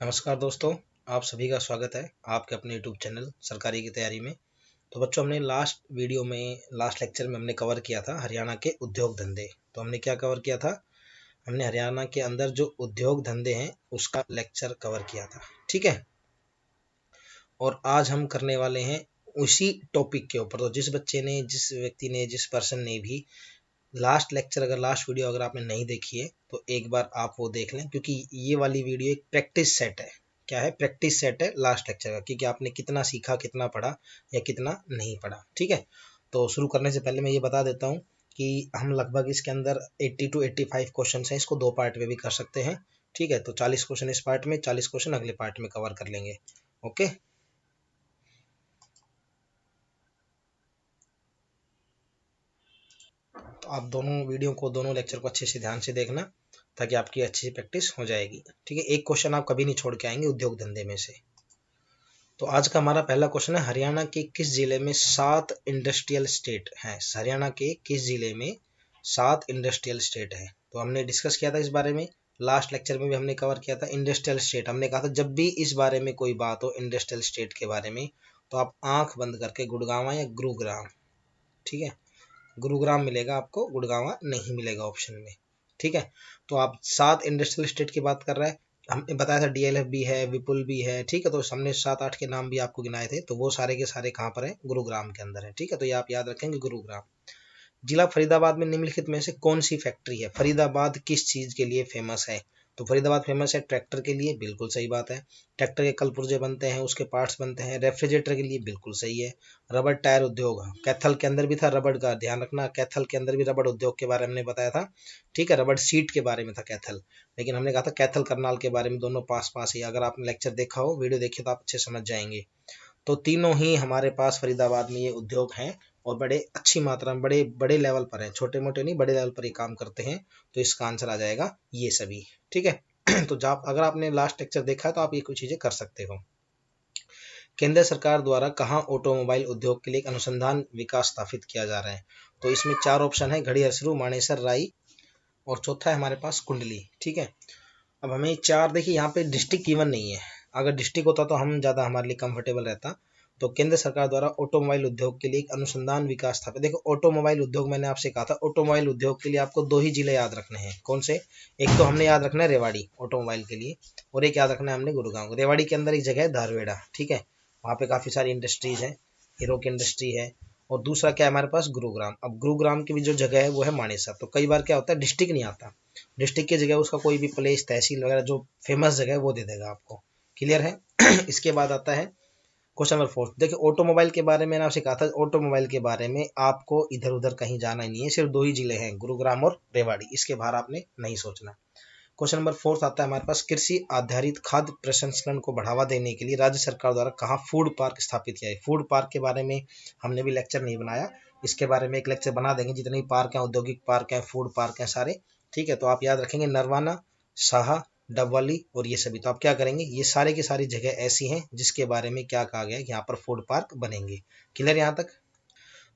नमस्कार दोस्तों, आप सभी का स्वागत है आपके अपने यूट्यूब चैनल सरकारी की तैयारी में। तो बच्चों, हमने लास्ट लेक्चर में हमने कवर किया था हरियाणा के उद्योग धंधे। तो हमने क्या कवर किया था? हमने हरियाणा के अंदर जो उद्योग धंधे हैं उसका लेक्चर कवर किया था, ठीक है। और आज हम करने वाले हैं उसी टॉपिक के ऊपर। तो जिस पर्सन ने भी लास्ट वीडियो अगर आपने नहीं देखी है तो एक बार आप वो देख लें, क्योंकि ये वाली वीडियो एक प्रैक्टिस सेट है। क्या है? प्रैक्टिस सेट है लास्ट लेक्चर का, क्योंकि आपने कितना सीखा, कितना पढ़ा या कितना नहीं पढ़ा, ठीक है। तो शुरू करने से पहले मैं ये बता देता हूँ कि हम लगभग इसके अंदर 80 to 85 क्वेश्चन हैं। इसको दो पार्ट में भी कर सकते हैं, ठीक है। तो 40 क्वेश्चन इस पार्ट में, 40 क्वेश्चन अगले पार्ट में कवर कर लेंगे, ओके। तो आप दोनों लेक्चर को अच्छे से ध्यान से देखना, ताकि आपकी अच्छी सी प्रैक्टिस हो जाएगी, ठीक है। एक क्वेश्चन आप कभी नहीं छोड़ के आएंगे उद्योग धंधे में से। तो आज का हमारा पहला क्वेश्चन है, हरियाणा के किस जिले में 7 इंडस्ट्रियल स्टेट हैं? हरियाणा के किस जिले में 7 इंडस्ट्रियल स्टेट है? तो हमने डिस्कस किया था इस बारे में, लास्ट लेक्चर में भी हमने कवर किया था इंडस्ट्रियल स्टेट। हमने कहा था जब भी इस बारे में कोई बात हो इंडस्ट्रियल स्टेट के बारे में, तो आप आंख बंद करके गुड़गांव या गुरुग्राम, ठीक है, गुरुग्राम मिलेगा आपको, गुड़गांव नहीं मिलेगा ऑप्शन में, ठीक है। तो आप 7 इंडस्ट्रियल स्टेट की बात कर रहे हैं। हमने बताया था डीएलएफ भी है, विपुल भी है, ठीक है। तो हमने 7-8 के नाम भी आपको गिनाए थे, तो वो सारे के सारे कहाँ पर हैं? गुरुग्राम के अंदर है, ठीक है। तो ये आप याद रखेंगे, गुरुग्राम। जिला फरीदाबाद में निम्नलिखित में से कौन सी फैक्ट्री है? फरीदाबाद किस चीज के लिए फेमस है? तो फरीदाबाद फेमस है ट्रैक्टर के लिए, बिल्कुल सही बात है। ट्रैक्टर के कल पुर्जे बनते हैं, उसके पार्ट्स बनते हैं। रेफ्रिजरेटर के लिए बिल्कुल सही है। रबड़ टायर उद्योग, कैथल के अंदर भी था रबड़ का, ध्यान रखना, कैथल के अंदर भी रबड़ उद्योग के बारे में हमने बताया था, ठीक है। रबड़ सीट के बारे में था कैथल, लेकिन हमने कहा था कैथल करनाल के बारे में, दोनों पास पास ही। अगर आपने लेक्चर देखा हो, वीडियो देखी तो आप अच्छे समझ जाएंगे। तो तीनों ही हमारे पास फरीदाबाद में ये उद्योग हैं, और बड़े अच्छी मात्रा में, बड़े बड़े लेवल पर हैं, छोटे मोटे नहीं, बड़े लेवल पर ये काम करते हैं। तो इसका आंसर आ जाएगा ये सभी, ठीक है। तो जब अगर आपने लास्ट लेक्चर देखा है तो आप ये कुछ चीजें कर सकते हो। केंद्र सरकार द्वारा कहाँ ऑटोमोबाइल उद्योग के लिए एक अनुसंधान विकास स्थापित किया जा रहा है? तो इसमें 4 ऑप्शन है, घड़ियासरू, मानेसर, राई, और चौथा है हमारे पास कुंडली, ठीक है। अब हमें 4, देखिए यहाँ पे डिस्ट्रिक्ट गिवन नहीं है। अगर डिस्ट्रिक्ट होता तो हम ज़्यादा हमारे लिए कंफर्टेबल रहता। तो केंद्र सरकार द्वारा ऑटोमोबाइल उद्योग के लिए एक अनुसंधान विकास स्थापित, देखो ऑटोमोबाइल उद्योग, मैंने आपसे कहा था ऑटोमोबाइल उद्योग के लिए आपको 2 ही जिले याद रखने हैं। कौन से? एक तो हमने याद रखना है रेवाड़ी ऑटोमोबाइल के लिए, और एक याद रखना है हमने गुड़गांव। रेवाड़ी के अंदर एक जगह है धारवेड़ा, ठीक है, वहाँ पे काफ़ी सारी इंडस्ट्रीज है, हीरो की इंडस्ट्री है। और दूसरा क्या है हमारे पास? गुरुग्राम। अब गुरुग्राम की भी जो जगह है वो है मानेसर। तो कई बार क्या होता है, डिस्ट्रिक्ट नहीं आता, डिस्ट्रिक्ट की जगह उसका कोई भी प्लेस, तहसील वगैरह जो फेमस जगह है वो दे देगा आपको, क्लियर है। इसके बाद आता है क्वेश्चन नंबर 4। देखिए ऑटोमोबाइल के बारे में मैंने आपसे कहा था, ऑटोमोबाइल के बारे में आपको इधर उधर कहीं जाना ही नहीं है, सिर्फ 2 ही जिले हैं, गुरुग्राम और रेवाड़ी, इसके बाहर आपने नहीं सोचना। क्वेश्चन नंबर 4 आता है हमारे पास, कृषि आधारित खाद्य प्रसंस्करण को बढ़ावा देने के लिए राज्य सरकार द्वारा कहाँ फूड पार्क स्थापित किया है? फूड पार्क के बारे में हमने भी लेक्चर नहीं बनाया, इसके बारे में एक लेक्चर बना देंगे। जितने भी पार्क हैं, औद्योगिक पार्क हैं, फूड पार्क हैं सारे, ठीक है। तो आप याद रखेंगे नरवाना, साहा, डबवाली और ये सभी। तो आप क्या करेंगे, ये सारे की सारी जगह ऐसी हैं जिसके बारे में क्या कहा गया है कि यहाँ पर फूड पार्क बनेंगे, क्लियर यहाँ तक।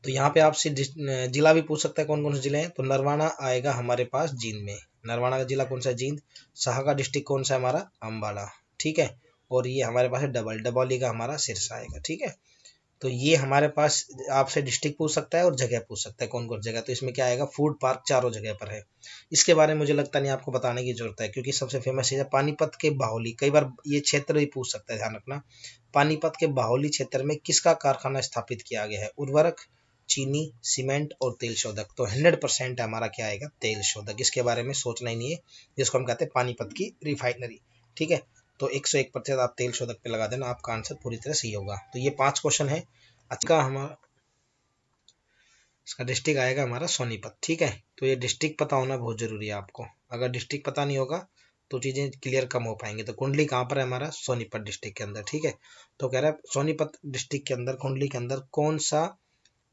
तो यहाँ पे आपसे जिला भी पूछ सकता है कौन कौन से जिले हैं। तो नरवाना आएगा हमारे पास जींद में, नरवाना का जिला कौन सा है? जींद। साहा का डिस्ट्रिक्ट कौन सा है हमारा? अम्बाला, ठीक है। और ये हमारे पास है डबौली का हमारा सिरसा आएगा, ठीक है। तो ये हमारे पास आपसे डिस्ट्रिक्ट पूछ सकता है और जगह पूछ सकता है कौन कौन जगह। तो इसमें क्या आएगा? फूड पार्क चारों जगह पर है। इसके बारे में मुझे लगता नहीं आपको बताने की जरूरत है, क्योंकि सबसे फेमस चीज है पानीपत के बाहुली। कई बार ये क्षेत्र भी पूछ सकता है, ध्यान रखना। पानीपत के बाहुली क्षेत्र में किसका कारखाना स्थापित किया गया है? उर्वरक, चीनी, सीमेंट और तेल शोधक। तो 100% हमारा क्या आएगा? तेल शोधक। इसके बारे में सोचना ही नहीं है, जिसको हम कहते हैं पानीपत की रिफाइनरी, ठीक है। तो 101% आप तेल शोधक पे लगा देना, आपका आंसर पूरी तरह सही होगा। तो ये 5 क्वेश्चन है। आज का हमारा इसका डिस्ट्रिक्ट आएगा हमारा सोनीपत, ठीक है। तो ये डिस्ट्रिक्ट पता होना बहुत जरूरी है आपको, अगर डिस्ट्रिक्ट पता नहीं होगा तो चीज़ें क्लियर कम हो पाएंगी। तो कुंडली कहाँ पर है हमारा? सोनीपत डिस्ट्रिक्ट के अंदर, ठीक है। तो कह रहा है सोनीपत डिस्ट्रिक्ट के अंदर, कुंडली के अंदर कौन सा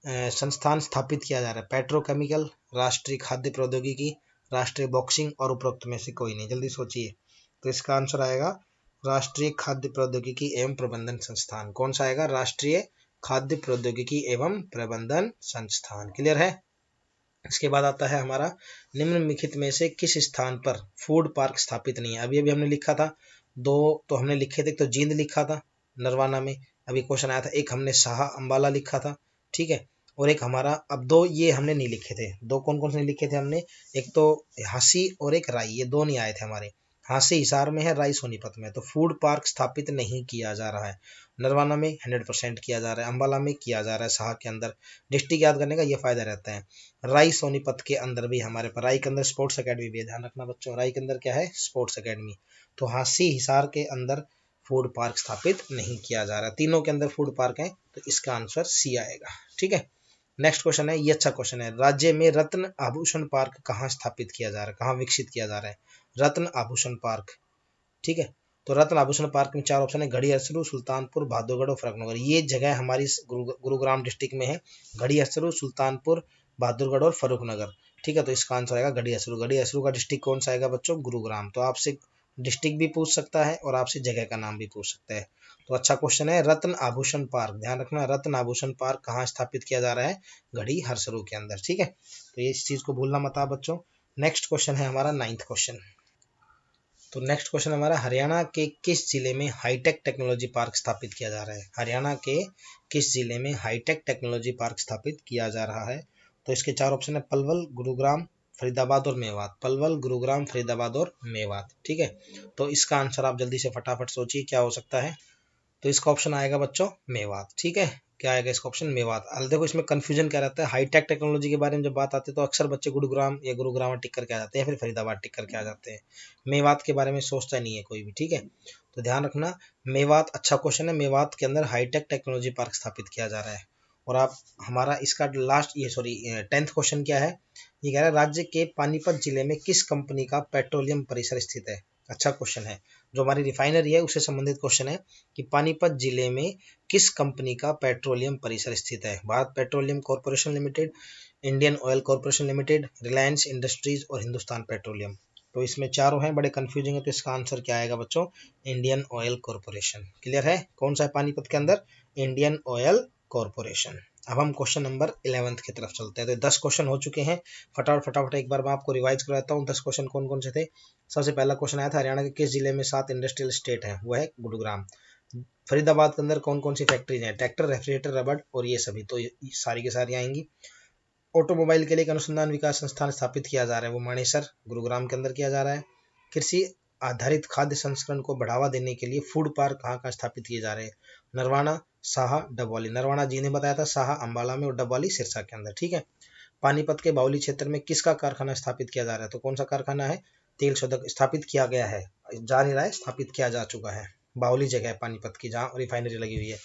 संस्थान स्थापित किया जा रहा है? पेट्रोकेमिकल, राष्ट्रीय खाद्य प्रौद्योगिकी, राष्ट्रीय बॉक्सिंग और उपरोक्त में से कोई नहीं। जल्दी सोचिए। तो इसका आंसर आएगा राष्ट्रीय खाद्य प्रौद्योगिकी एवं प्रबंधन संस्थान। कौन सा आएगा? राष्ट्रीय खाद्य प्रौद्योगिकी एवं प्रबंधन संस्थान, क्लियर है। इसके बाद आता है हमारा निम्नलिखित में से किस स्थान पर फूड पार्क स्थापित नहीं है? अभी अभी हमने लिखा था दो तो हमने लिखे थे, तो जींद लिखा था नरवाना में, अभी क्वेश्चन आया था। एक हमने शाह अंबाला लिखा था, ठीक है। और एक हमारा, अब दो ये हमने नहीं लिखे थे, दो कौन कौन से लिखे थे हमने, एक तो हांसी और एक राई, ये दो नहीं आए थे हमारे। हांसी हिसार में है, राई सोनीपत में। तो फूड पार्क स्थापित नहीं किया जा रहा है। नरवाना में 100% किया जा रहा है, अंबाला में किया जा रहा है, शाह के अंदर। डिस्ट्रिक्ट याद करने का ये फायदा रहता है। राई सोनीपत के अंदर भी हमारे पास, राई के अंदर स्पोर्ट्स अकेडमी भी है, ध्यान रखना बच्चों, राई के अंदर क्या है, स्पोर्ट्स अकेडमी। तो हांसी हिसार के अंदर फूड पार्क स्थापित नहीं किया जा रहा। तीनों के अंदर फूड पार्क है, तो इसका आंसर सी आएगा, ठीक है। नेक्स्ट क्वेश्चन है, ये अच्छा क्वेश्चन है। राज्य में रत्न आभूषण पार्क कहाँ स्थापित किया जा रहा है, कहाँ विकसित किया जा रहा है, रत्न आभूषण पार्क, ठीक है। तो रत्न आभूषण पार्क में 4 ऑप्शन है, घड़ी असरू, सुल्तानपुर, बहादुरगढ़ और फर्रुखनगर। ये जगह हमारी गुरुग्राम डिस्ट्रिक्ट में है, घड़ी असरू, सुल्तानपुर, बहादुरगढ़ और फर्रुखनगर, ठीक है। तो इसका आंसर आएगा घड़ी असरू। घड़ी असरू का डिस्ट्रिक्ट कौन सा आएगा बच्चों, गुरुग्राम। तो आपसे डिस्ट्रिक्ट भी पूछ सकता है और आपसे जगह का नाम भी पूछ सकता है। तो अच्छा क्वेश्चन है, रत्न आभूषण पार्क, ध्यान रखना, रत्न आभूषण पार्क कहाँ स्थापित किया जा रहा है, घड़ी हरसरू के अंदर, ठीक है। तो ये इस चीज को भूलना मत बच्चों। नेक्स्ट क्वेश्चन है हमारा 9th क्वेश्चन। तो नेक्स्ट क्वेश्चन हमारा, हरियाणा के किस जिले में हाईटेक टेक्नोलॉजी पार्क स्थापित किया जा रहा है, हरियाणा के किस जिले में हाईटेक टेक्नोलॉजी पार्क स्थापित किया जा रहा है। तो इसके 4 ऑप्शन है, पलवल, गुरुग्राम, फरीदाबाद और मेवात। पलवल, गुरुग्राम, फरीदाबाद और मेवात, ठीक है। तो इसका आंसर आप जल्दी से फटाफट सोचिए क्या हो सकता है। तो इसका ऑप्शन आएगा बच्चों मेवात, ठीक है। क्या आएगा इसका ऑप्शन, मेवात। अब देखो इसमें कंफ्यूजन क्या रहता है, हाईटेक टेक्नोलॉजी के बारे में जब बात आती है तो अक्सर बच्चे गुरुग्राम या गुरुग्राम टिक करके आ जाते हैं, फिर फरीदाबाद टिक करके आ जाते हैं, मेवात के बारे में सोचता नहीं है कोई भी, ठीक है। तो ध्यान रखना, मेवात अच्छा क्वेश्चन है। मेवात के अंदर हाईटेक टेक्नोलॉजी पार्क स्थापित किया जा रहा है। और आप हमारा इसका लास्ट, ये सॉरी 10th क्वेश्चन क्या है, ये कह रहा है, राज्य के पानीपत जिले में किस कंपनी का पेट्रोलियम परिसर स्थित है। अच्छा क्वेश्चन है, जो हमारी रिफाइनरी है उससे संबंधित क्वेश्चन है कि पानीपत जिले में किस कंपनी का पेट्रोलियम परिसर स्थित है। Bharat petroleum corporation limited, Indian oil corporation limited, Reliance industries और हिंदुस्तान पेट्रोलियम। तो इसमें चारों हैं, बड़े कंफ्यूजिंग है। तो इसका आंसर क्या आएगा बच्चों, इंडियन ऑयल कॉर्पोरेशन। क्लियर है, कौन सा है पानीपत के अंदर, इंडियन ऑयल कॉर्पोरेशन। अब हम क्वेश्चन नंबर 11th की तरफ चलते हैं। तो 10 क्वेश्चन हो चुके हैं, फटाफट फटाफट एक बार मैं आपको रिवाइज करवाता हूँ 10 क्वेश्चन कौन कौन से थे। सबसे पहला क्वेश्चन आया था, हरियाणा के किस जिले में 7 इंडस्ट्रियल स्टेट है, वो है गुरुग्राम। फरीदाबाद के अंदर कौन कौन सी फैक्ट्रीज हैं, ट्रैक्टर, रेफ्रिजरेटर, रबड़ और ये सभी, तो ये सारी की सारी आएंगी। ऑटोमोबाइल के लिए एक अनुसंधान विकास संस्थान स्थापित किया जा रहा है, वो मानेसर गुरुग्राम के अंदर किया जा रहा है। कृषि आधारित खाद्य संस्करण को बढ़ावा देने के लिए फूड पार्क कहाँ कहाँ स्थापित किए जा रहे हैं, नरवाना, साहा, डबौली। नरवाना जी ने बताया था, साहा अंबाला में और डबौली सिरसा के अंदर, ठीक है। पानीपत के बाउली क्षेत्र में किसका कारखाना स्थापित किया जा रहा है, तो कौन सा कारखाना है, तेल शोधक। स्थापित किया गया है, जा नहीं रहा है, स्थापित किया जा चुका है। बाउली जगह है पानीपत की जहाँ रिफाइनरी लगी हुई है।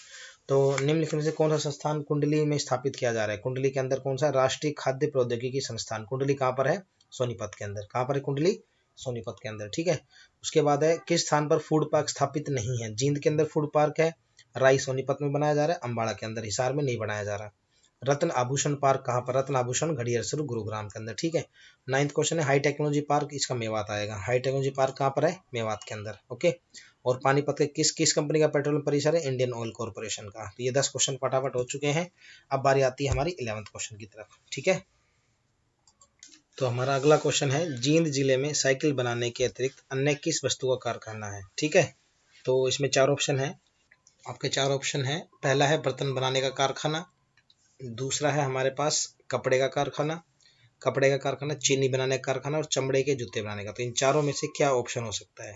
तो निम्नलिखित में से कौन सा संस्थान कुंडली में स्थापित किया जा रहा है, कुंडली के अंदर कौन सा, राष्ट्रीय खाद्य प्रौद्योगिकी संस्थान। कुंडली कहाँ पर है, सोनीपत के अंदर। कहाँ पर है कुंडली, सोनीपत के अंदर, ठीक है। उसके बाद है, किस स्थान पर फूड पार्क स्थापित नहीं है, जींद के अंदर फूड पार्क है, राई सोनीपत में बनाया जा रहा है, अंबाड़ा के अंदर, हिसार में नहीं बनाया जा रहा। रत्न आभूषण पार्क कहाँ पर, रत्न आभूषण घड़ियालसर गुरुग्राम के अंदर, ठीक है। 9th क्वेश्चन है, हाई टेक्नोलॉजी पार्क, इसका मेवात आएगा। हाई टेक्नोलॉजी पार्क कहाँ पर है, मेवात के अंदर, ओके। और पानीपत के किस किस कंपनी का पेट्रोलियम परिसर है, इंडियन ऑयल कॉर्पोरेशन का। तो ये 10 क्वेश्चन फटाफट हो चुके हैं। अब बारी आती है हमारी 11th क्वेश्चन की तरफ, ठीक है। तो हमारा अगला क्वेश्चन है, जींद जिले में साइकिल बनाने के अतिरिक्त अन्य किस वस्तु का कारखाना है, ठीक है। तो इसमें 4 ऑप्शन है आपके, 4 ऑप्शन है। पहला है बर्तन बनाने का कारखाना, दूसरा है हमारे पास कपड़े का कारखाना, चीनी बनाने का कारखाना और चमड़े के जूते बनाने का। तो इन चारों में से क्या ऑप्शन हो सकता है,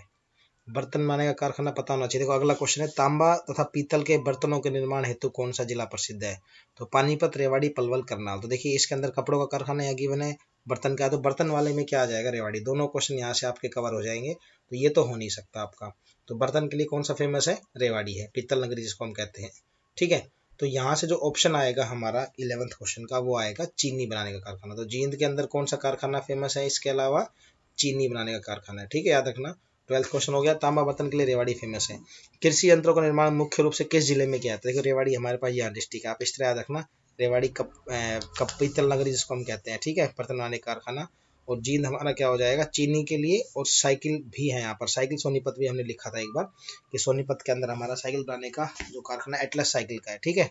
बर्तन बनाने का कारखाना पता होना चाहिए। देखो अगला क्वेश्चन है, तांबा तथा पीतल के बर्तनों के निर्माण हेतु कौन सा जिला प्रसिद्ध है, तो पानीपत, रेवाड़ी, पलवल, करनाल। तो देखिए इसके अंदर कपड़ों का कारखाना यहाँ गिवन है, बर्तन का, तो बर्तन वाले में क्या आ जाएगा, रेवाड़ी। दोनों क्वेश्चन यहाँ से आपके कवर हो जाएंगे, तो ये तो हो नहीं सकता आपका। तो बर्तन के लिए कौन सा फेमस है, रेवाड़ी है, पीतल नगरी जिसको हम कहते हैं, ठीक है। तो यहाँ से जो ऑप्शन आएगा हमारा 11th क्वेश्चन का, वो आएगा चीनी बनाने का कारखाना। तो जींद के अंदर कौन सा कारखाना फेमस है, इसके अलावा चीनी बनाने का कारखाना है, ठीक है, याद रखना। 12th क्वेश्चन हो गया, तांबा बर्तन के लिए रेवाड़ी फेमस है। कृषि यंत्रों का निर्माण मुख्य रूप से किस जिले में किया जाता है, देखो रेवाड़ी हमारे पास यहाँ डिस्ट्रिक्ट है, आप इस तरह याद रखना, रेवाड़ी कप पीतल नगरी जिसको हम कहते हैं, ठीक है, बर्तन बनाने कारखाना। और जींद हमारा क्या हो जाएगा, चीनी के लिए। और साइकिल भी है यहाँ पर, साइकिल सोनीपत भी हमने लिखा था एक बार कि सोनीपत के अंदर हमारा साइकिल बनाने का जो कारखाना एटलस साइकिल का है, ठीक है।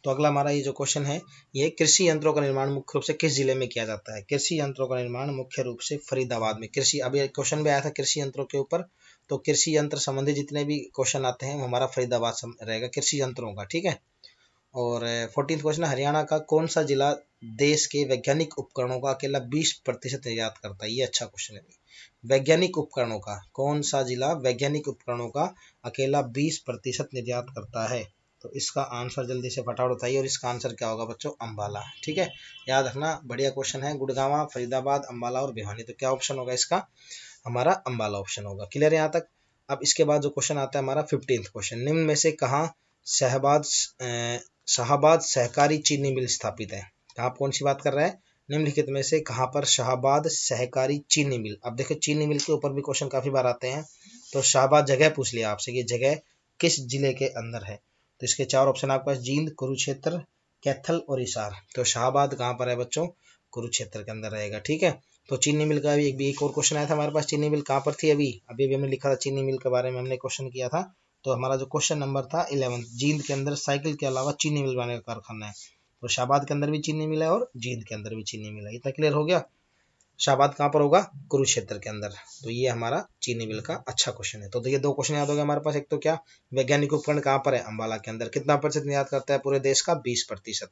तो अगला हमारा ये जो क्वेश्चन है, ये कृषि यंत्रों का निर्माण मुख्य रूप से किस जिले में किया जाता है, कृषि यंत्रों का निर्माण मुख्य रूप से फरीदाबाद में। कृषि, अभी क्वेश्चन भी आया था कृषि यंत्रों के ऊपर, तो कृषि यंत्र संबंधी जितने भी क्वेश्चन आते हैं वो हमारा फरीदाबाद रहेगा कृषि यंत्रों का, ठीक है। और 14th क्वेश्चन, हरियाणा का कौन सा जिला देश के वैज्ञानिक उपकरणों का अकेला 20% निर्यात करता है? ये अच्छा क्वेश्चन है। वैज्ञानिक उपकरणों का कौन सा जिला वैज्ञानिक उपकरणों का अकेला 20% निर्यात करता है? तो इसका आंसर जल्दी से फटाफट बताइए, और इसका आंसर क्या होगा बच्चों? अंबाला, ठीक है। याद रखना, बढ़िया क्वेश्चन है। गुड़गांव, फरीदाबाद, अंबाला और भिवानी, तो क्या ऑप्शन होगा इसका? हमारा अंबाला ऑप्शन होगा। क्लियर है यहाँ तक? अब इसके बाद जो क्वेश्चन आता है हमारा 15th क्वेश्चन, निम्न में से कहाँ शाहाबाद सहकारी चीनी मिल स्थापित है? आप कौन सी बात कर रहा है? निम्नलिखित में से कहाँ पर शाहाबाद सहकारी चीनी मिल? अब देखो चीनी मिल के ऊपर भी क्वेश्चन काफी बार आते हैं, तो शाहाबाद जगह पूछ लिया आपसे कि जगह किस जिले के अंदर है? तो इसके 4 ऑप्शन आपके पास, जींद, कुरुक्षेत्र, कैथल और हिसार। तो शाहाबाद कहाँ पर है बच्चों? कुरुक्षेत्र के अंदर रहेगा, ठीक है। तो चीनी मिल का भी एक और क्वेश्चन आया था हमारे पास, चीनी मिल कहाँ पर थी? अभी अभी भी हमने लिखा था चीनी मिल के बारे में, हमने क्वेश्चन किया था। तो हमारा जो क्वेश्चन नंबर था 11, जींद के अंदर साइकिल के अलावा चीनी मिल बनाने का कारखाना है। तो शाहाबाद के अंदर भी चीनी मिल है और जींद के अंदर भी चीनी मिल है। इतना क्लियर हो गया? शाहाबाद कहाँ पर होगा? कुरुक्षेत्र के अंदर। तो ये हमारा चीनी मिल का अच्छा क्वेश्चन है। तो ये 2 क्वेश्चन याद हो गए हमारे पास। एक तो क्या, वैज्ञानिक उपकरण कहाँ पर है? अंबाला के अंदर। कितना प्रतिशत निर्यात करता है पूरे देश का? 20%,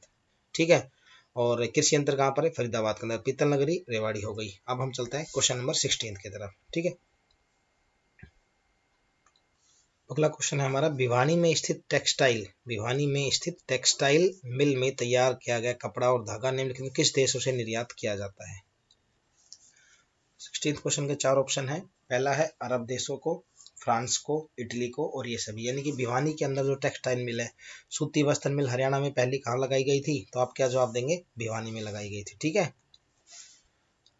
ठीक है। और कृषि यंत्र कहाँ पर है? फरीदाबाद के अंदर। पीतल नगरी रेवाड़ी हो गई। अब हम चलते हैं क्वेश्चन नंबर 16 की तरफ, ठीक है। अगला क्वेश्चन है हमारा, भिवानी में स्थित टेक्सटाइल मिल में तैयार किया गया कपड़ा और धागा निम्नलिखित में किस देशों से निर्यात किया जाता है? 16th क्वेश्चन के 4 ऑप्शन है। पहला है अरब देशों को, फ्रांस को, इटली को और ये सभी। यानी कि भिवानी के अंदर जो टेक्सटाइल मिल है, सूती वस्त्र मिल हरियाणा में पहली कहाँ लगाई गई थी? तो आप क्या जवाब देंगे? भिवानी में लगाई गई थी, ठीक है।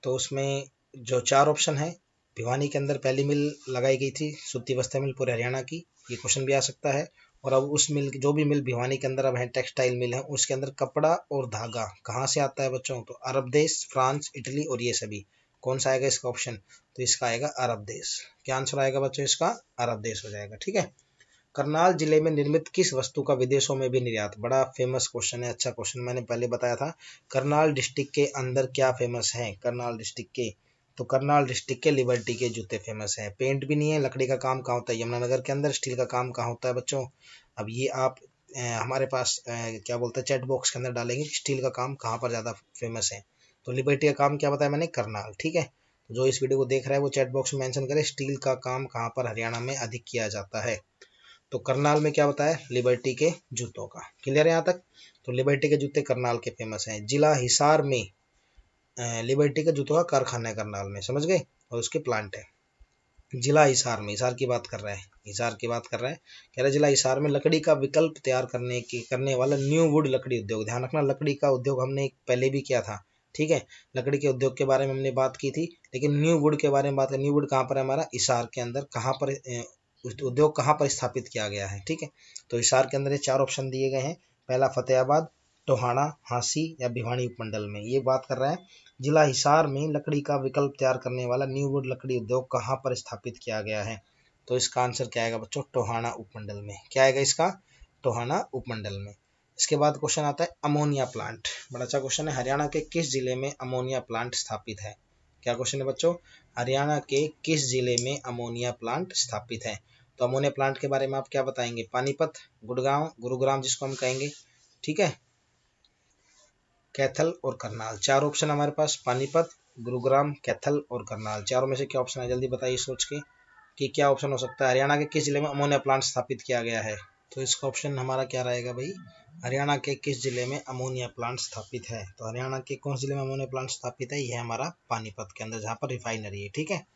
तो उसमें जो 4 ऑप्शन है, भिवानी के अंदर पहली मिल लगाई गई थी सूती वस्त्र मिल पूरे हरियाणा की, ये क्वेश्चन भी आ सकता है। और अब उस मिल, जो भी मिल भिवानी के अंदर अब है टेक्सटाइल मिल है, उसके अंदर कपड़ा और धागा कहाँ से आता है बच्चों? तो अरब देश, फ्रांस, इटली और ये सभी। कौन सा आएगा इसका ऑप्शन? तो इसका आएगा अरब देश। क्या आंसर आएगा बच्चों इसका? अरब देश हो जाएगा, ठीक है। करनाल जिले में निर्मित किस वस्तु का विदेशों में भी निर्यात? बड़ा फेमस क्वेश्चन है, अच्छा क्वेश्चन, मैंने पहले बताया था। करनाल डिस्ट्रिक्ट के अंदर क्या फेमस है? करनाल डिस्ट्रिक्ट के, तो करनाल डिस्ट्रिक्ट के लिबर्टी के जूते फेमस हैं। पेंट भी नहीं है। लकड़ी का काम कहाँ होता है? यमुनानगर के अंदर। स्टील का काम कहाँ होता है बच्चों? अब ये आप हमारे पास क्या बोलते हैं, चैट बॉक्स के अंदर डालेंगे स्टील का काम कहाँ पर ज़्यादा फेमस है। तो लिबर्टी का काम क्या बताया मैंने? करनाल, ठीक है। जो इस वीडियो को देख रहा है वो चैट बॉक्स में मेंशन करे स्टील का काम कहाँ पर हरियाणा में अधिक किया जाता है। तो करनाल में क्या बताया? लिबर्टी के जूतों का। क्लियर है यहाँ तक? तो लिबर्टी के जूते करनाल के फेमस हैं। जिला हिसार में लिबर्टी के जूतों का कारखाना है करनाल में, समझ गए, और उसके प्लांट है। जिला हिसार में, हिसार की बात कर रहा है, हिसार की बात कर रहा है। कह रहा है जिला हिसार में लकड़ी का विकल्प तैयार करने वाला न्यू वुड लकड़ी उद्योग। ध्यान रखना, लकड़ी का उद्योग हमने पहले भी किया था, ठीक है। लकड़ी के उद्योग के बारे में हमने बात की थी, लेकिन न्यू वुड के बारे में बात करें। न्यू वुड कहाँ पर है हमारा? हिसार के अंदर। कहाँ पर उद्योग कहाँ पर स्थापित किया गया है, ठीक है। तो हिसार के अंदर ये 4 ऑप्शन दिए गए हैं। पहला फतेहाबाद, टोहाना, हांसी या भिवानी उपमंडल में। ये बात कर रहा है जिला हिसार में लकड़ी का विकल्प तैयार करने वाला न्यू वुड लकड़ी उद्योग कहाँ पर स्थापित किया गया है? तो इसका आंसर क्या आएगा बच्चों? टोहाना उपमंडल में। क्या आएगा इसका? टोहाना उपमंडल में। इसके बाद क्वेश्चन आता है अमोनिया प्लांट। बड़ा अच्छा क्वेश्चन है। हरियाणा के किस जिले में अमोनिया प्लांट स्थापित है? क्या क्वेश्चन है बच्चों? हरियाणा के किस जिले में अमोनिया प्लांट स्थापित है? तो अमोनिया प्लांट के बारे में आप क्या बताएंगे? पानीपत, गुड़गांव, गुरुग्राम जिसको हम कहेंगे, ठीक है, कैथल और करनाल। 4 ऑप्शन हमारे पास, पानीपत, गुरुग्राम, कैथल और करनाल। चारों में से क्या ऑप्शन है? जल्दी बताइए सोच के कि क्या ऑप्शन हो सकता है। हरियाणा के किस जिले में अमोनिया प्लांट स्थापित किया गया है? तो इसका ऑप्शन हमारा क्या रहेगा भाई? हरियाणा के किस जिले में अमोनिया प्लांट स्थापित है? तो हरियाणा के कौन से जिले में अमोनिया प्लांट स्थापित है? ये हमारा पानीपत के अंदर, जहाँ पर रिफाइनरी है, ठीक है।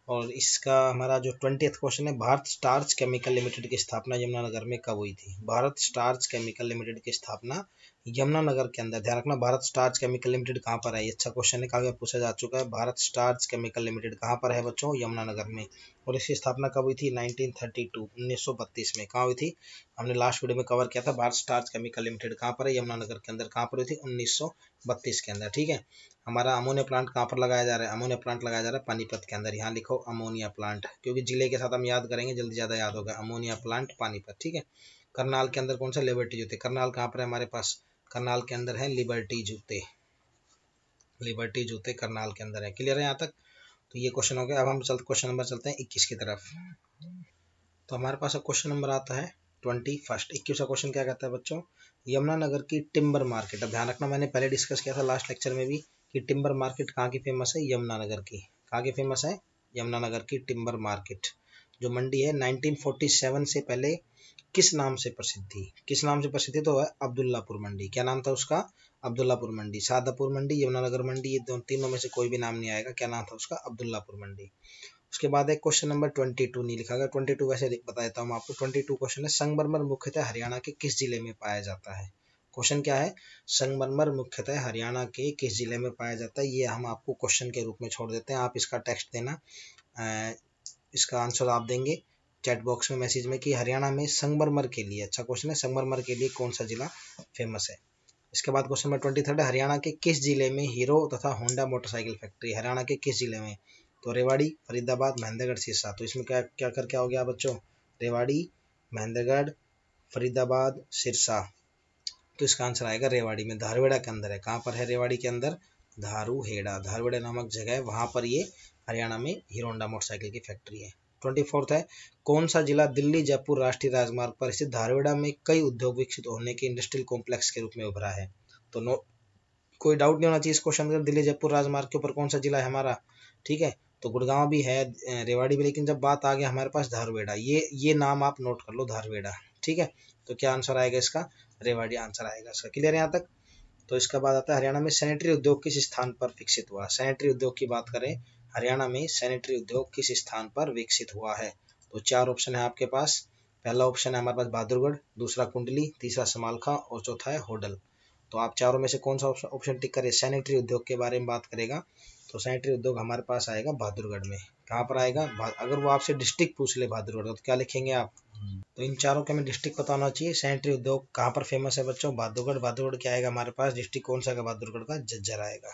और इसका हमारा जो 20th क्वेश्चन है, भारत स्टार्च केमिकल लिमिटेड की स्थापना यमुनानगर में कब हुई थी? भारत स्टार्च केमिकल लिमिटेड की स्थापना यमुनानगर के अंदर। ध्यान रखना, भारत स्टार्च केमिकल लिमिटेड कहाँ पर है? ये अच्छा क्वेश्चन है, काफी बार पूछा जा चुका है। भारत स्टार्च केमिकल लिमिटेड कहाँ पर है बच्चों? यमुनानगर में। और इसकी स्थापना कब हुई थी? 1932, 1932 में। कहाँ हुई थी? हमने लास्ट वीडियो में कवर किया था। भारत स्टार्च केमिकल लिमिटेड कहाँ पर है? यमुनानगर के अंदर। कहाँ पर हुई थी? 1932 के अंदर, ठीक है। हमारा अमोनिया प्लांट कहाँ पर लगाया जा रहा है? अमोनिया प्लांट लगाया जा रहा है पानीपत के अंदर। यहाँ लिखो अमोनिया प्लांट, क्योंकि जिले के साथ हम याद करेंगे जल्दी ज़्यादा याद होगा। अमोनिया प्लांट पानीपत, ठीक है। करनाल के अंदर कौन सा? लिबर्टी जूते। करनाल कहाँ पर है हमारे पास? करनाल के अंदर है लिबर्टी जूते। लिबर्टी जूते करनाल के अंदर है। क्लियर है यहाँ तक? तो ये क्वेश्चन हो गया। अब हम क्वेश्चन नंबर चलते हैं 21 की तरफ। तो हमारे पास अब क्वेश्चन नंबर आता है 21वां क्वेश्चन। क्या कहता है बच्चों, यमुनानगर की टिम्बर मार्केट। अब ध्यान रखना, मैंने पहले डिस्कस किया था लास्ट लेक्चर में भी कि टिम्बर मार्केट कहाँ की फेमस है, यमुनानगर की। कहाँ की फेमस है, यमुनानगर की टिम्बर मार्केट जो मंडी है 1947 से पहले किस नाम से प्रसिद्ध थी। किस नाम से प्रसिद्ध थी, तो है अब्दुल्लापुर मंडी। क्या नाम था उसका, अब्दुल्लापुर मंडी। शादापुर मंडी, यमुनानगर मंडी, ये तीनों में से कोई भी नाम नहीं आएगा। क्या नाम था उसका, अब्दुल्लापुर मंडी। उसके बाद एक क्वेश्चन नंबर 22 नहीं लिखा गया, 22 वैसे बता देता हूँ आपको। 22 क्वेश्चन है, संगमरमर मुख्यतः हरियाणा के किस जिले में पाया जाता है। क्वेश्चन क्या है, संगमरमर मुख्यतः हरियाणा के किस जिले में पाया जाता है। ये हम आपको क्वेश्चन के रूप में छोड़ देते हैं, आप इसका टेक्स्ट देना। इसका आंसर आप देंगे चैट बॉक्स में मैसेज में कि हरियाणा में संगमरमर के लिए, अच्छा क्वेश्चन है, संगमरमर के लिए कौन सा जिला फेमस है। इसके बाद क्वेश्चन नंबर 23 हरियाणा के किस जिले में हीरो तथा होंडा मोटरसाइकिल फैक्ट्री। हरियाणा के किस जिले में, तो रेवाड़ी, फरीदाबाद, महेंद्रगढ़, सिरसा। तो इसमें क्या क्या कर क्या हो गया बच्चों, रेवाड़ी, महेंद्रगढ़, फरीदाबाद, सिरसा। तो इसका आंसर आएगा रेवाड़ी में, धारवेड़ा के अंदर है। कहाँ पर है, रेवाड़ी के अंदर धारूहेड़ा, धारवेड़ा नामक जगह है, वहां पर ये हरियाणा में हीरो होंडा मोटरसाइकिल की फैक्ट्री है। 24 है, कौन सा जिला दिल्ली जयपुर राष्ट्रीय राजमार्ग पर स्थित धारवेड़ा में कई उद्योग विकसित होने के इंडस्ट्रियल कॉम्प्लेक्स के रूप में उभरा है। तो कोई डाउट नहीं होना चाहिए इस क्वेश्चन में, दिल्ली जयपुर राजमार्ग के ऊपर कौन सा जिला है हमारा, ठीक है। तो गुड़गांव भी है, रेवाड़ी भी, लेकिन जब बात आ गया हमारे पास धारवेड़ा, ये नाम आप नोट कर लो, धारवेड़ा, ठीक है। तो क्या आंसर आएगा इसका, रेवाड़ी आंसर आएगा इसका। क्लियर है यहाँ तक। तो इसका बाद आता है, हरियाणा में सैनिटरी उद्योग किस स्थान पर विकसित हुआ। सैनिटरी उद्योग की बात करें, हरियाणा में सैनिटरी उद्योग किस स्थान पर विकसित हुआ है। तो 4 ऑप्शन है आपके पास। पहला ऑप्शन है हमारे पास बहादुरगढ़, दूसरा कुंडली, तीसरा समालखा और चौथा है होडल। तो आप चारों में से कौन सा ऑप्शन टिक करें, सैनिटरी उद्योग के बारे में बात करेगा तो सैनिटरी उद्योग हमारे पास आएगा बहादुरगढ़ में। कहाँ पर आएगा, अगर वो आपसे डिस्ट्रिक्ट पूछ ले बहादुरगढ़ तो क्या लिखेंगे आप। तो इन चारों के हमें डिस्ट्रिक्ट पता होना चाहिए। सैनिटरी उद्योग कहाँ पर फेमस है बच्चों, बहादुरगढ़। बहादुरगढ़ क्या आएगा हमारे पास, डिस्ट्रिक्ट कौन सा आएगा बहादुरगढ़ का, झज्जर आएगा।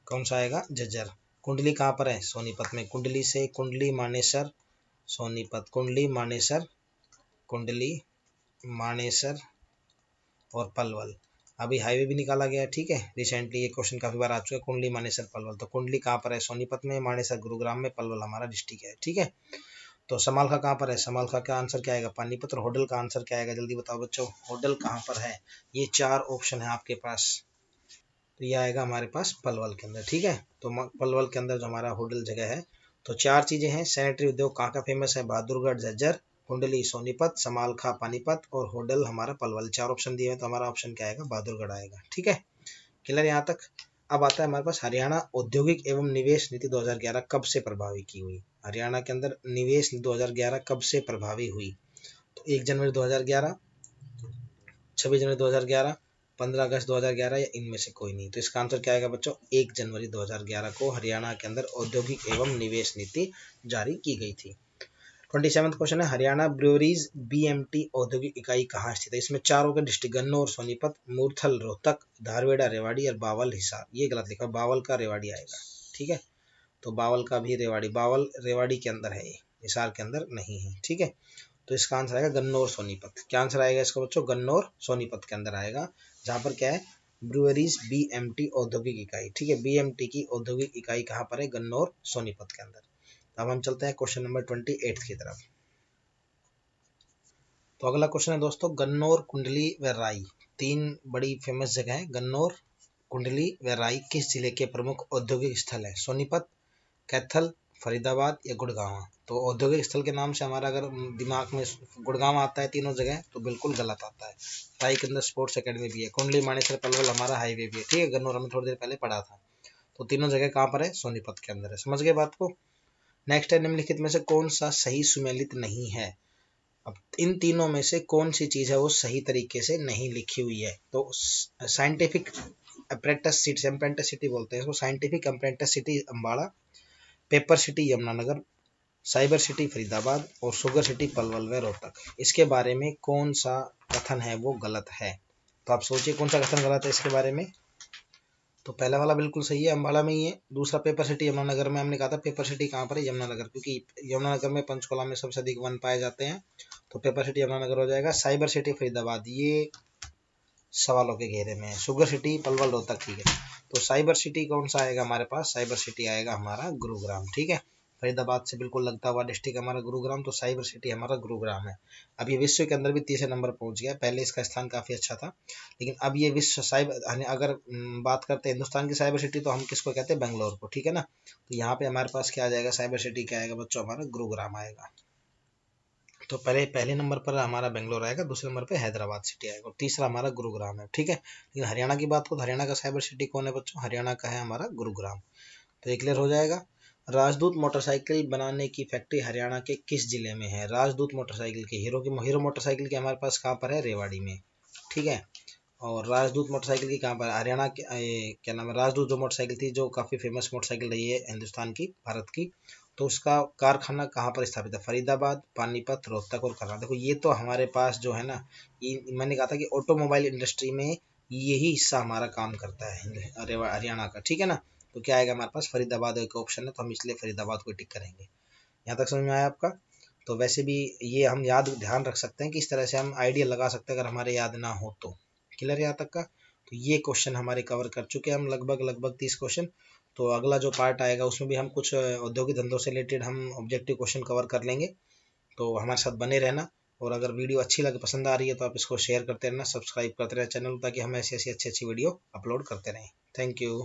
कौन सा आएगा, झज्जर। कुंडली कहाँ पर है, सोनीपत में। कुंडली से कुंडली, मानेसर, सोनीपत, कुंडली, मानेसर, कुंडली, मानेसर और पलवल। अभी हाईवे भी निकाला गया है, ठीक है। रिसेंटली ये क्वेश्चन काफी बार आ चुका है, कुंडली, मानेसर, पलवल। तो कुंडली कहाँ पर है, सोनीपत में, मानेसर गुरुग्राम में, पलवल हमारा डिस्ट्रिक्ट है, ठीक है। तो समालखा कहाँ पर है, समालखा का आंसर क्या आएगा, पानीपत। और होडल का आंसर क्या आएगा, जल्दी बताओ बच्चों, होडल कहाँ पर है। ये 4 ऑप्शन है आपके पास। तो ये आएगा हमारे पास पलवल के अंदर, ठीक है। तो पलवल के अंदर जो हमारा होडल जगह है। तो 4 चीजें हैं, सैनिटरी उद्योग कहाँ का फेमस है, बहादुरगढ़, झज्जर, कुंडली सोनीपत, समालखा पानीपत और होडल हमारा पलवल। 4 ऑप्शन दिए हैं, तो हमारा ऑप्शन क्या आएगा, बहादुरगढ़ आएगा, ठीक है। क्लियर यहाँ तक। अब आता है हमारे पास, हरियाणा औद्योगिक एवं निवेश नीति 2011 कब से प्रभावी की हुई। हरियाणा के अंदर निवेश नीति 2011 कब से प्रभावी हुई। तो 1 जनवरी 2011, 26 जनवरी 2011, 15 अगस्त 2011 या इनमें से कोई नहीं। तो इसका आंसर क्या आएगा बच्चों, 1 जनवरी 2011 को हरियाणा के अंदर औद्योगिक एवं निवेश नीति जारी की गई थी। 27वां क्वेश्चन है, हरियाणा ब्रूअरीज बीएमटी औद्योगिक इकाई कहाँ स्थित है। इसमें चारों के डिस्ट्रिक्ट, गन्नौर, सोनीपत, मूर्थल, रोहतक, धारवेड़ा, रेवाड़ी और बावल, हिसार। ये गलत लिखा, बावल का रेवाड़ी आएगा, ठीक है। तो बावल का भी रेवाड़ी, बावल रेवाड़ी के अंदर है, हिसार के अंदर नहीं है, ठीक है। तो इसका आंसर आएगा गन्नौर, सोनीपत। क्या आंसर आएगा इसका बच्चों, गन्नौर, सोनीपत के अंदर आएगा, जहां पर क्या है, ब्रूअरीज बीएमटी औद्योगिक इकाई, ठीक है। बीएमटी की औद्योगिक इकाई कहाँ पर है, गन्नौर, सोनीपत के अंदर। अब हम चलते हैं क्वेश्चन नंबर 28 की तरफ। तो अगला क्वेश्चन है दोस्तों, गन्नौर, कुंडली व राई 3 बड़ी फेमस जगह है। गन्नौर, कुंडली व राई किस जिले के प्रमुख औद्योगिक स्थल है, सोनीपत, कैथल, फरीदाबाद या गुड़गांव। तो औद्योगिक स्थल के नाम से हमारा अगर दिमाग में गुड़गांव आता है तीनों जगह, तो बिल्कुल गलत आता है। राई के अंदर स्पोर्ट्स एकेडमी भी है, कुंडली, मानेसर, पलवल हमारा हाईवे भी है, ठीक है। गन्नौर हमने थोड़ी देर पहले पढ़ा था। तो तीनों जगह कहाँ पर है, सोनीपत के अंदर है। समझ गए बात को। नेक्स्ट है, निम्नलिखित में से कौन सा सही सुमेलित नहीं है। अब इन तीनों में से कौन सी चीज है वो सही तरीके से नहीं लिखी हुई है। तो साइंटिफिक अप्रेंटिस सिटी बोलते हैं इसको, scientific apprentice city Ambala, paper city Yamunanagar, cyber city Faridabad और शुगर सिटी पलवल व रोहतक। इसके बारे में कौन सा कथन है वो गलत है। तो आप सोचिए कौन सा कथन गलत है इसके बारे में। तो पहला वाला बिल्कुल सही है, अम्बाला में ही है। दूसरा पेपर सिटी यमुनानगर में, हमने कहा था पेपर सिटी कहाँ पर है, यमुनानगर, क्योंकि यमुनानगर में पंचकुला में सबसे अधिक वन पाए जाते हैं। तो पेपर सिटी यमुनानगर हो जाएगा। साइबर सिटी फरीदाबाद, ये सवालों के घेरे में है। शुगर सिटी पलवल रोहतक, ठीक है। तो साइबर सिटी कौन सा आएगा हमारे पास, साइबर सिटी आएगा हमारा गुरुग्राम, ठीक है। फरीदाबाद से बिल्कुल लगता हुआ डिस्ट्रिक्ट हमारा गुरुग्राम, तो साइबर सिटी हमारा गुरुग्राम है। अब ये विश्व के अंदर भी तीसरे नंबर पहुंच गया, पहले इसका स्थान काफ़ी अच्छा था, लेकिन अब ये विश्व साइबर, अगर बात करते हैं हिंदुस्तान की साइबर सिटी, तो हम किसको कहते हैं, बेंगलोर को, ठीक है ना। तो यहाँ पे हमारे पास क्या आ जाएगा, साइबर सिटी क्या आएगा बच्चों, हमारा गुरुग्राम आएगा। तो पहले नंबर पर हमारा बेंगलोर आएगा, दूसरे नंबर पे हैदराबाद सिटी आएगा, और तीसरा हमारा गुरुग्राम है, ठीक है। लेकिन हरियाणा की बात को, तो हरियाणा का साइबर सिटी कौन है बच्चों, हरियाणा का है हमारा गुरुग्राम। तो ये क्लियर हो जाएगा। राजदूत मोटरसाइकिल बनाने की फैक्ट्री हरियाणा के किस जिले में है, राजदूत मोटरसाइकिल की, हीरो मोटरसाइकिल की हमारे पास कहाँ पर है, रेवाड़ी में, ठीक है। और राजदूत मोटरसाइकिल की कहाँ पर, हरियाणा के क्या नाम है, राजदूत जो मोटरसाइकिल थी, जो काफ़ी फेमस मोटरसाइकिल रही है हिंदुस्तान की, भारत की, तो उसका कारखाना कहाँ पर स्थापित है, फरीदाबाद, पानीपत, रोहतक और करनाल। देखो ये तो हमारे पास जो है ना, ये मैंने कहा था कि ऑटोमोबाइल इंडस्ट्री में यही हिस्सा हमारा काम करता है, हरियाणा का, ठीक है ना। तो क्या आएगा हमारे पास, फरीदाबाद एक ऑप्शन है, तो हम इसलिए फरीदाबाद को टिक करेंगे। यहाँ तक समझ में आया आपका। तो वैसे भी ये हम ध्यान रख सकते हैं कि इस तरह से हम आइडिया लगा सकते हैं, अगर हमारे याद ना हो तो। क्लियर यहाँ तक का। तो ये क्वेश्चन हमारे कवर कर चुके हैं हम, लगभग 30 क्वेश्चन। तो अगला जो पार्ट आएगा उसमें भी हम कुछ औद्योगिक धंधों से रिलेटेड हम ऑब्जेक्टिव क्वेश्चन कवर कर लेंगे। तो हमारे साथ बने रहना, और अगर वीडियो अच्छी लगे, पसंद आ रही है, तो आप इसको शेयर करते रहना, सब्सक्राइब करते रहना चैनल, ताकि हम ऐसी ऐसी अच्छी अच्छी वीडियो अपलोड करते रहें। Thank you.